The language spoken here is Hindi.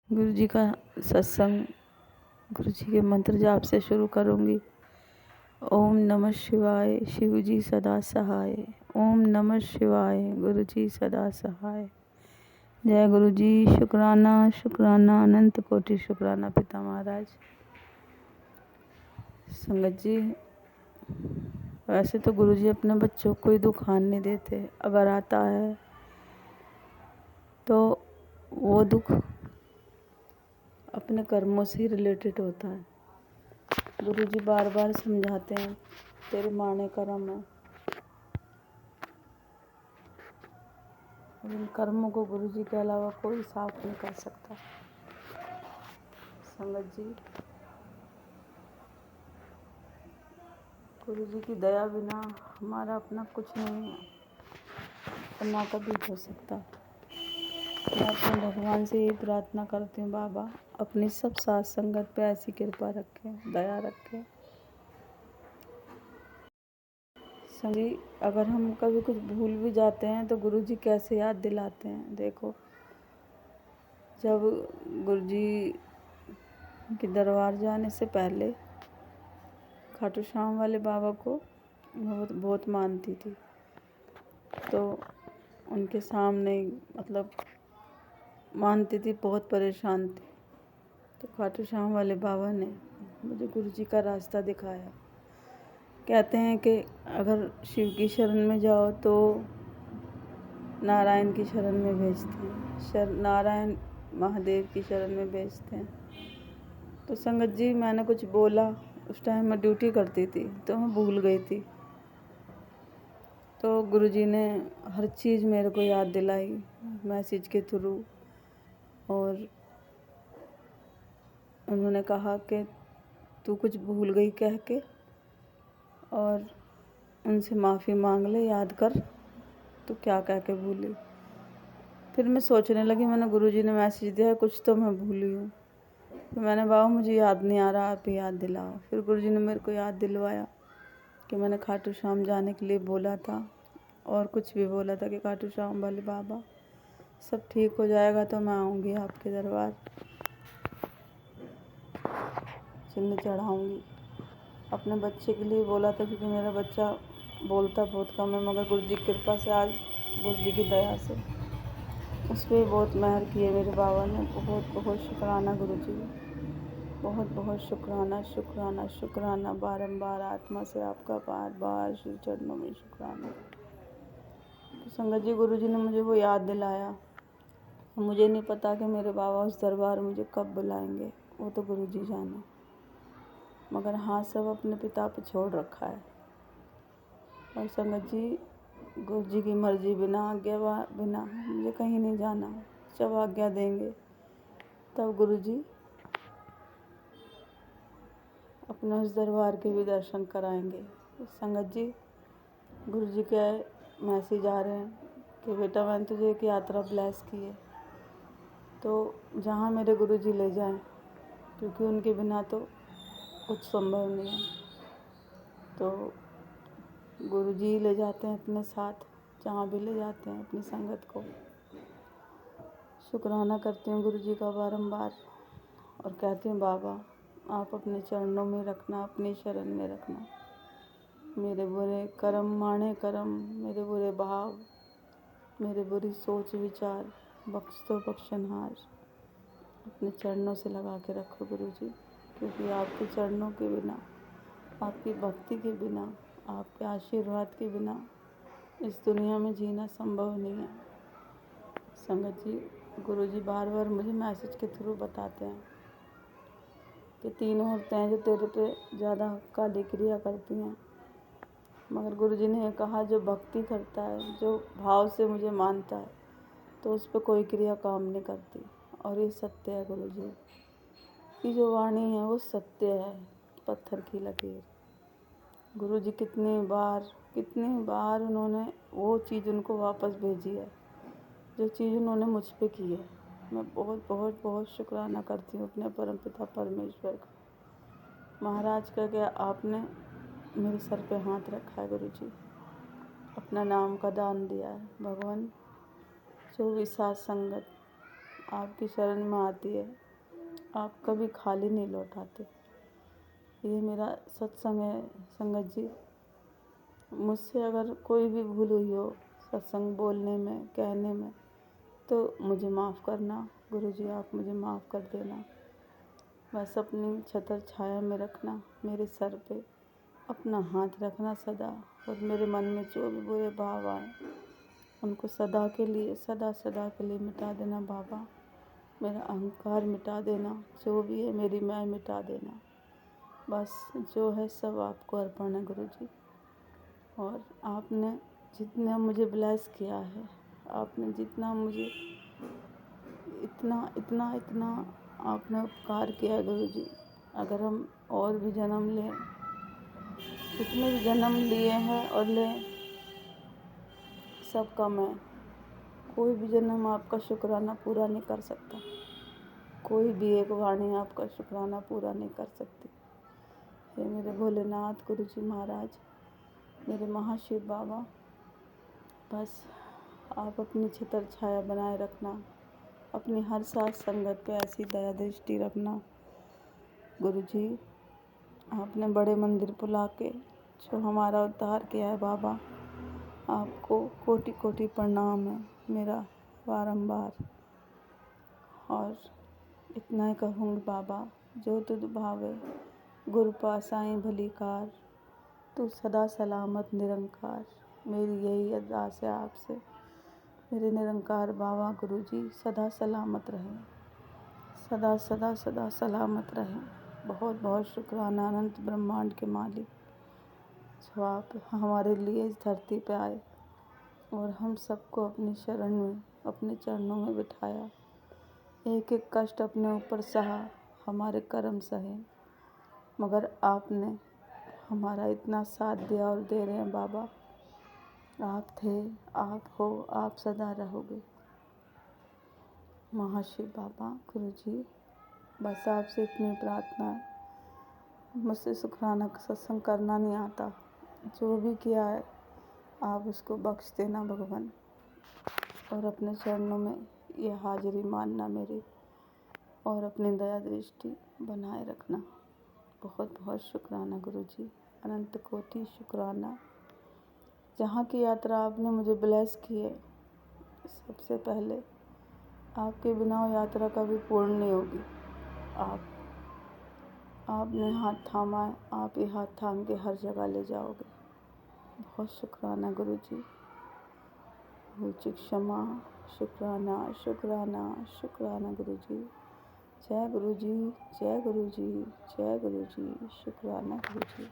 गुरु जी का सत्संग गुरु जी के मंत्र जाप से शुरू करूँगी। ओम नमः शिवाय, शिव जी सदा सहाय। ओम नमः शिवाय, गुरु जी सदा सहाय। जय गुरु जी। शुक्राना शुक्राना, अनंत कोटि शुक्राना पिता महाराज। संगत जी, वैसे तो गुरु जी अपने बच्चों को कोई दुखान नहीं देते। अगर आता है तो वो दुख अपने कर्मों से ही रिलेटेड होता है। गुरु जी बार बार समझाते हैं, तेरे माने कर्म है। इन कर्मों को गुरु जी के अलावा कोई साफ नहीं कर सकता। संगत जी, गुरु जी की दया बिना हमारा अपना कुछ नहीं है और ना कभी हो सकता। मैं अपने भगवान से यही प्रार्थना करती हूँ, बाबा अपनी सब साथ संगत पे ऐसी कृपा रखें, दया रखें। संगी, अगर हम कभी कुछ भूल भी जाते हैं तो गुरु जी कैसे याद दिलाते हैं। देखो, जब गुरु जी के दरबार जाने से पहले खाटू श्याम वाले बाबा को बहुत मानती थी, तो उनके सामने मतलब मानती थी, बहुत परेशान थी। तो खाटू श्याम वाले बाबा ने मुझे गुरु जी का रास्ता दिखाया। कहते हैं कि अगर शिव की शरण में जाओ तो नारायण की शरण में भेजते हैं, नारायण महादेव की शरण में भेजते हैं। तो संगत जी, मैंने कुछ बोला, उस टाइम मैं ड्यूटी करती थी तो मैं भूल गई थी। तो गुरु जी ने हर चीज़ मेरे को याद दिलाई मैसेज के थ्रू, और उन्होंने कहा कि तू कुछ भूल गई कह के, और उनसे माफ़ी मांग ले, याद कर तू क्या कह के भूली। फिर मैं सोचने लगी, मैंने गुरु जी ने मैसेज दिया, कुछ तो मैं भूली हूँ। फिर मैंने, बाबा मुझे याद नहीं आ रहा, आप ही याद दिलाओ। फिर गुरु जी ने मेरे को याद दिलवाया कि मैंने खाटू श्याम जाने के लिए बोला था, और कुछ भी बोला था कि खाटू श्याम वाले बाबा सब ठीक हो जाएगा तो मैं आऊँगी आपके दरबार, चिन्ह चढ़ाऊँगी। अपने बच्चे के लिए बोला था, क्योंकि मेरा बच्चा बोलता बहुत कम है, मगर गुरु जी की कृपा से आज गुरु जी की दया से उस पर बहुत मेहर की है मेरे बाबा ने। बहुत बहुत शुक्राना गुरु जी, बहुत बहुत शुक्राना शुक्राना शुक्राना। बारंबार आत्मा से आपका बार बार श्री चरणों में शुक्राना। तो संगत जी, गुरु जी ने मुझे वो याद दिलाया। मुझे नहीं पता कि मेरे बाबा उस दरबार मुझे कब बुलाएंगे, वो तो गुरु जी जाने, मगर हाँ, सब अपने पिता पे छोड़ रखा है। और संगत जी, गुरु जी की मर्जी बिना आज्ञा बिना मुझे कहीं नहीं जाना। जब आज्ञा देंगे तब गुरु जी अपने उस दरबार के भी दर्शन कराएंगे। संगत जी, गुरु जी के मैसेज आ रहे हैं कि बेटा मैंने तुझे एक यात्रा ब्लेस की है, तो जहाँ मेरे गुरु जी ले जाएं, क्योंकि उनके बिना तो कुछ संभव नहीं है। तो गुरु जी ले जाते हैं अपने साथ, जहाँ भी ले जाते हैं अपनी संगत को। शुक्राना करती हूँ गुरु जी का बारंबार, और कहती हूँ, बाबा आप अपने चरणों में रखना, अपनी शरण में रखना। मेरे बुरे कर्म, माणे कर्म, मेरे बुरे भाव, मेरे बुरी सोच विचार बख्श दो बख्शनहार। अपने चरणों से लगा के रखो गुरु जी, क्योंकि आपके चरणों के बिना, आपकी भक्ति के बिना, आपके आशीर्वाद के बिना इस दुनिया में जीना संभव नहीं है। संगत जी, गुरु जी बार बार मुझे मैसेज के थ्रू बताते हैं कि 3 औरतें हैं जो तेरे पे ज़्यादा काली क्रिया करती हैं, मगर गुरु जी ने कहा जो भक्ति करता है, जो भाव से मुझे मानता है, तो उस पर कोई क्रिया काम नहीं करती। और ये सत्य है गुरु जी की जो वाणी है, वो सत्य है, पत्थर की लकीर। गुरु जी कितनी बार उन्होंने वो चीज़ उनको वापस भेजी है, जो चीज़ उन्होंने मुझ पे की है। मैं बहुत बहुत बहुत शुक्राना करती हूँ अपने परमपिता परमेश्वर का। महाराज का क्या, आपने मेरे सर पे हाथ रखा है गुरु जी, अपना नाम का दान दिया है। भगवान जो भी साथ संगत आपकी शरण में आती है, आप कभी खाली नहीं लौटाते। ये मेरा सत्संग है संगत जी। मुझसे अगर कोई भी भूल हुई हो सत्संग बोलने में, कहने में, तो मुझे माफ़ करना गुरु जी, आप मुझे माफ़ कर देना। बस अपनी छत्र छाया में रखना, मेरे सर पे अपना हाथ रखना सदा, और मेरे मन में जो भी बुरे भाव आए उनको सदा के लिए मिटा देना बाबा। मेरा अहंकार मिटा देना, जो भी है मेरी मैं मिटा देना। बस जो है सब आपको अर्पण है गुरु जी। और आपने जितना मुझे ब्लेस किया है, आपने जितना मुझे इतना आपने उपकार किया है गुरु जी। अगर हम और भी जन्म लें, जितने भी जन्म लिए हैं और लें, सब कम है। कोई भी जन्म आपका शुक्राना पूरा नहीं कर सकता। कोई भी एक वाणी आपका शुक्राना पूरा नहीं कर सकती। हे मेरे भोलेनाथ गुरु जी महाराज, मेरे महाशिव बाबा, बस आप अपनी छत्र छाया बनाए रखना, अपनी हर साथ संगत पे ऐसी दया दृष्टि रखना गुरु जी। आपने बड़े मंदिर बुला के जो हमारा उद्धार किया है बाबा, आपको कोटि कोटि प्रणाम है मेरा बारंबार। और इतना ही कहूँगी बाबा, जो तुझ भावे गुरु पासाई भलीकार, तू सदा सलामत निरंकार। मेरी यही अरदास है आपसे, मेरे निरंकार बाबा गुरु जी सदा सलामत रहें, सदा सदा सदा सलामत रहें। बहुत बहुत शुक्राना अनंत ब्रह्मांड के मालिक, जो आप हमारे लिए इस धरती पे आए और हम सबको अपनी शरण में, अपने चरणों में बिठाया। एक एक कष्ट अपने ऊपर सहा, हमारे कर्म सहे, मगर आपने हमारा इतना साथ दिया और दे रहे हैं बाबा। आप थे, आप हो, आप सदा रहोगे महाशिव बाबा गुरु जी। बस आपसे इतनी प्रार्थना है। मुझसे शुक्राना का सत्संग करना नहीं आता, जो भी किया है आप उसको बख्श देना भगवान, और अपने चरणों में ये हाजिरी मानना मेरी, और अपनी दया दृष्टि बनाए रखना। बहुत बहुत शुक्राना गुरु जी, अनंत कोटि शुक्राना। जहाँ की यात्रा आपने मुझे ब्लेस की है, सबसे पहले आपके बिना वो यात्रा कभी पूर्ण नहीं होगी। आपने हाथ थामा है, आप ही हाथ थाम के हर जगह ले जाओगे। बहुत शुक्राना गुरु जी, भूल चूक क्षमा, शुक्राना शुक्राना शुक्राना गुरु जी। जय गुरु जी, जय गुरु जी, जय गुरु जी, शुक्राना गुरु जी।